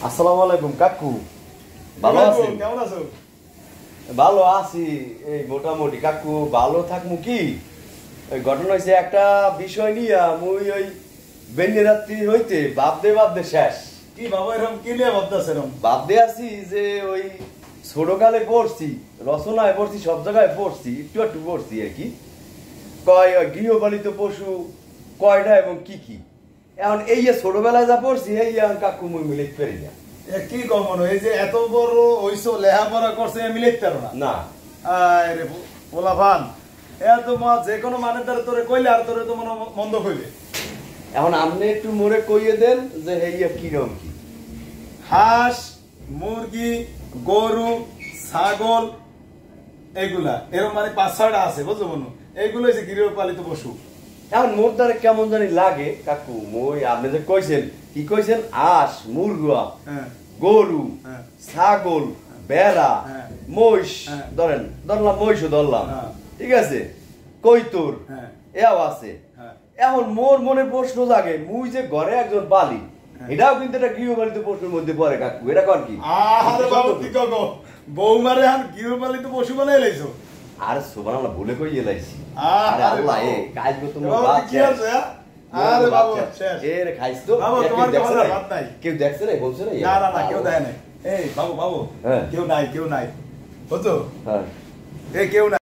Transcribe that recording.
আসসালামু আলাইকুম কাকু, ভালো আছেন? কেমন আছো? ভালো আছি এই মোটামুটি। কাকু ভালো থাকমু কি, ওই ঘটনা হয়েছে একটা বিষয় নিয়ে মুই ওই বেন্যে রাত্রি হইতে ভাবতে শেষ। কি বাবা এরকম কি নিয়ে ভাবতেছ? এরকম ভাবতে আছি যে ওই ছোটকালে পড়ছি, রচনায় পড়ছি, সব জায়গায় পড়ছি, একটু পড়ছি আর কি। কয় গৃহপালিত পশু কয়টা এবং কি কি। এখন এই যে ছোটবেলায় যা পড়ছি এই এখন কাকু মুই মিলে পারি না। কি কম এই যে এত বড় হইছো, লেখাপড়া করছে, আমি লিখতে পারো না। না আরে পোলা ভান, এত মা যে কোনো মানে তোরে কইলে আর তোরে তো মনে মন্দ কইবে। এখন আপনি একটু মোরে কইয়ে দেন যে হেইয়া কিরম কি। হাঁস, মুরগি, গরু, ছাগল, এগুলা এরকম মানে ৫-৬টা আছে, বুঝছো মনু? এইগুলো হচ্ছে গৃহপালিত পশু। এখন মোর দ্বারা কেমন জানি লাগে কাকু, মই আপনি যে কইছেন কি কইছেন, হাঁস, মুরগা, গরু, ছাগল, বেড়া, মহিষ, ধরলাম মহিষও ধরলাম, ঠিক আছে, কৈতুর এও আছে। এখন মোর মনে প্রশ্ন জাগে, মুই যে ঘরে একজন পালি, এটাও কিন্তু একটা গৃহপালিত পশুর মধ্যে পড়ে কাকু, এটা কর কি? আরে বাবু কি কগো, বৌমারে এখন গৃহপালিত পশু বানাই লাইছো? আর সুবহানাল্লাহ, ভুলে কই এলাইছি। আরে আল্লাহ এ কাজ গো তোমার বাপ কি আছে? আরে বাবু শেষ এর খাইছ তো? বাবু তোমার কথা বাদ নাই। কেউ দেখছে না, বলছে না? না কেউ দেয় নাই। এই বাবু কেউ নাই বুঝছো? হ্যাঁ কেউ নাই।